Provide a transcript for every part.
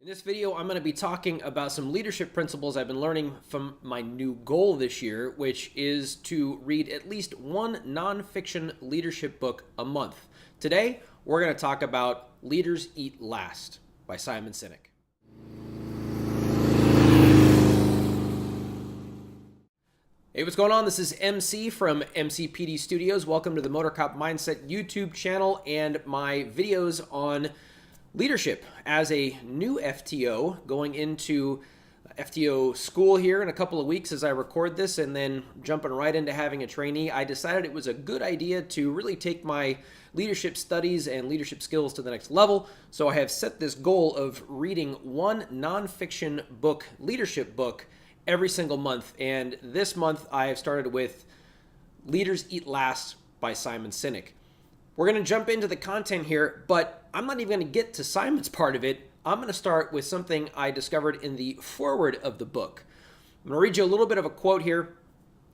In this video, I'm going to be talking about some leadership principles I've been learning from my new goal this year, which is to read at least one nonfiction leadership book a month. Today, we're going to talk about Leaders Eat Last by Simon Sinek. Hey, what's going on? This is MC from MCPD Studios. Welcome to the Motor Cop Mindset YouTube channel and my videos on leadership as a new FTO going into FTO school here in a couple of weeks as I record this, and then jumping right into having a trainee. I decided it was a good idea to really take my leadership studies and leadership skills to the next level. So I have set this goal of reading one nonfiction book, leadership book, every single month. And this month I have started with Leaders Eat Last by Simon Sinek. We're going to jump into the content here, but I'm not even going to get to Simon's part of it. I'm going to start with something I discovered in the foreword of the book. I'm going to read you a little bit of a quote here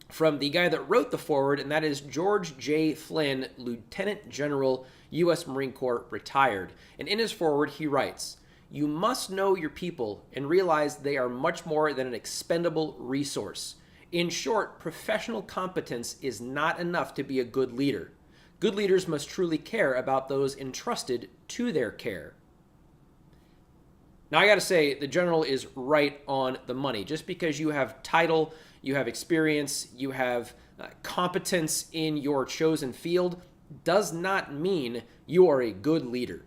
from the guy that wrote the foreword, and that is George J. Flynn, Lieutenant General, U.S. Marine Corps, retired. And in his foreword, he writes, "You must know your people and realize they are much more than an expendable resource. In short, professional competence is not enough to be a good leader. Good leaders must truly care about those entrusted to their care." Now, I got to say, the general is right on the money. Just because you have title, you have experience, you have competence in your chosen field, does not mean you are a good leader.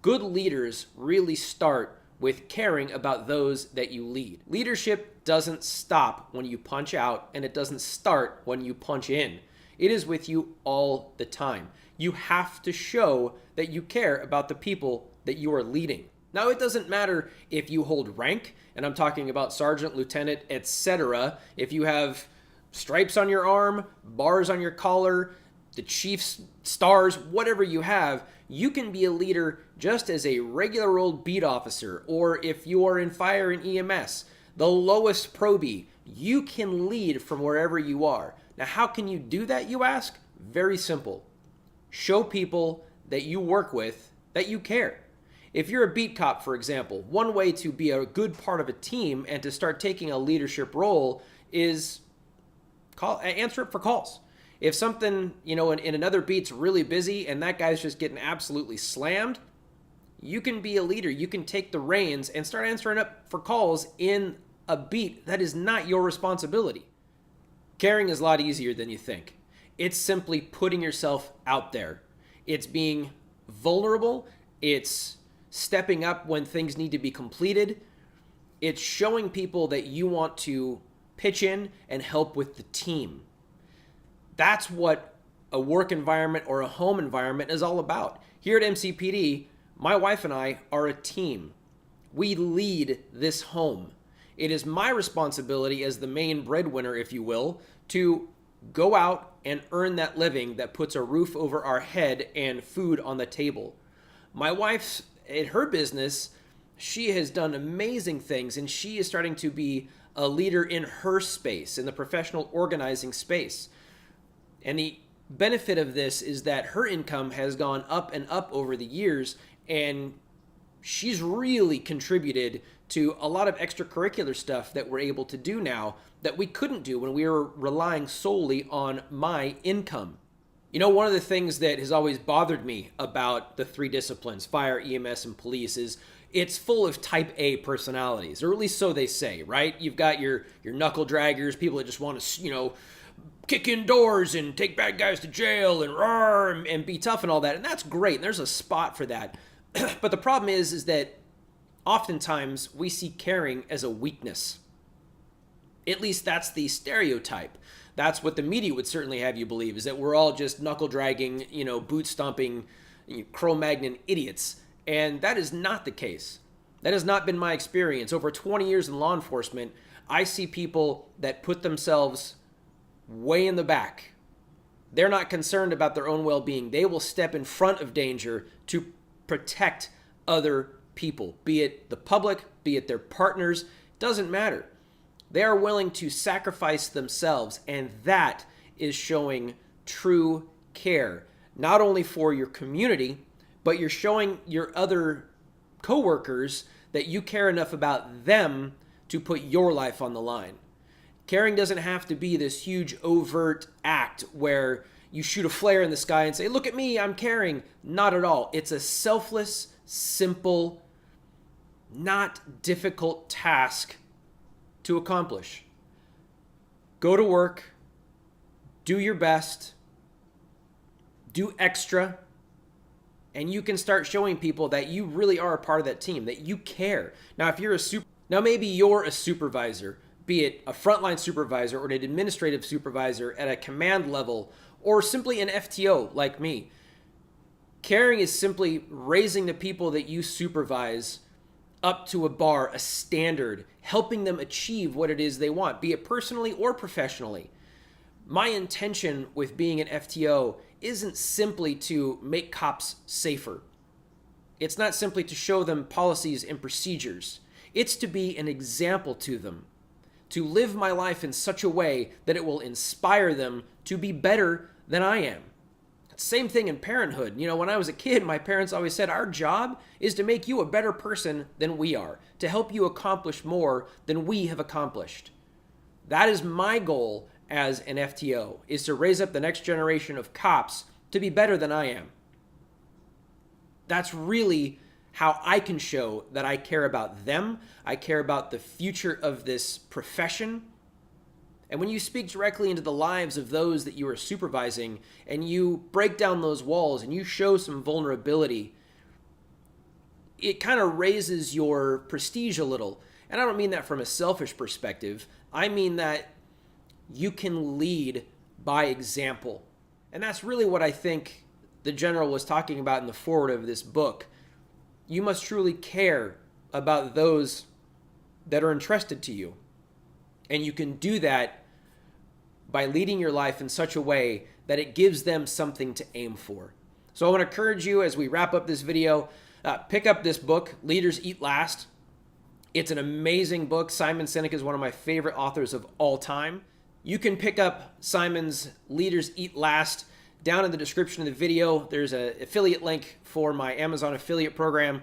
Good leaders really start with caring about those that you lead. Leadership doesn't stop when you punch out, and it doesn't start when you punch in. It is with you all the time. You have to show that you care about the people that you are leading. Now, it doesn't matter if you hold rank, and I'm talking about sergeant, lieutenant, etc. If you have stripes on your arm, bars on your collar, the chief's stars, whatever you have, you can be a leader just as a regular old beat officer, or if you are in fire and EMS, the lowest probie, you can lead from wherever you are. Now, how can you do that, you ask? Very simple. Show people that you work with that you care. If you're a beat cop, for example, one way to be a good part of a team and to start taking a leadership role is answer up for calls. If something, in another beat's really busy and that guy's just getting absolutely slammed, you can be a leader. You can take the reins and start answering up for calls in a beat that is not your responsibility. Caring is a lot easier than you think. It's simply putting yourself out there. It's being vulnerable. It's stepping up when things need to be completed. It's showing people that you want to pitch in and help with the team. That's what a work environment or a home environment is all about. Here at MCPD, my wife and I are a team. We lead this home. It is my responsibility as the main breadwinner, if you will, to go out and earn that living that puts a roof over our head and food on the table. My wife's, in her business, she has done amazing things, and she is starting to be a leader in her space, in the professional organizing space. And the benefit of this is that her income has gone up and up over the years, and she's really contributed to a lot of extracurricular stuff that we're able to do now that we couldn't do when we were relying solely on my income. One of the things that has always bothered me about the three disciplines, fire, EMS, and police, is it's full of type A personalities, or at least so they say, right? You've got your knuckle draggers, people that just want to, kick in doors and take bad guys to jail and roar and be tough and all that. And that's great. And there's a spot for that. But the problem is that oftentimes we see caring as a weakness. At least that's the stereotype. That's what the media would certainly have you believe, is that we're all just knuckle dragging, boot stomping, Cro-Magnon idiots. And that is not the case. That has not been my experience. Over 20 years in law enforcement, I see people that put themselves way in the back. They're not concerned about their own well-being. They will step in front of danger to protect other people, be it the public, be it their partners, doesn't matter. They are willing to sacrifice themselves, and that is showing true care, not only for your community, but you're showing your other coworkers that you care enough about them to put your life on the line. Caring doesn't have to be this huge overt act where you shoot a flare in the sky and say, look at me, I'm caring. Not at all. It's a selfless, simple, not difficult task to accomplish. Go to work, do your best, do extra, and you can start showing people that you really are a part of that team, that you care. Now, if you're now maybe you're a supervisor, be it a frontline supervisor or an administrative supervisor at a command level, or simply an FTO like me. Caring is simply raising the people that you supervise up to a bar, a standard, helping them achieve what it is they want, be it personally or professionally. My intention with being an FTO isn't simply to make cops safer. It's not simply to show them policies and procedures. It's to be an example to them, to live my life in such a way that it will inspire them to be better than I am. Same thing in parenthood. You know, when I was a kid, my parents always said, our job is to make you a better person than we are, to help you accomplish more than we have accomplished. That is my goal as an FTO, is to raise up the next generation of cops to be better than I am. That's really how I can show that I care about them. I care about the future of this profession. And when you speak directly into the lives of those that you are supervising and you break down those walls and you show some vulnerability, it kind of raises your prestige a little. And I don't mean that from a selfish perspective. I mean that you can lead by example. And that's really what I think the general was talking about in the foreword of this book. You must truly care about those that are entrusted to you. And you can do that by leading your life in such a way that it gives them something to aim for. So I want to encourage you as we wrap up this video, pick up this book, Leaders Eat Last. It's an amazing book. Simon Sinek is one of my favorite authors of all time. You can pick up Simon's Leaders Eat Last. Down in the description of the video, there's an affiliate link for my Amazon affiliate program.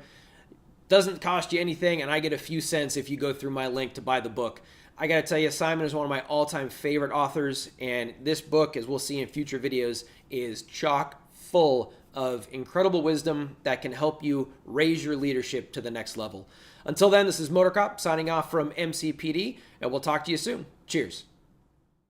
Doesn't cost you anything, and I get a few cents if you go through my link to buy the book. I got to tell you, Simon is one of my all-time favorite authors, and this book, as we'll see in future videos, is chock full of incredible wisdom that can help you raise your leadership to the next level. Until then, this is Motor Cop signing off from MCPD, and we'll talk to you soon. Cheers.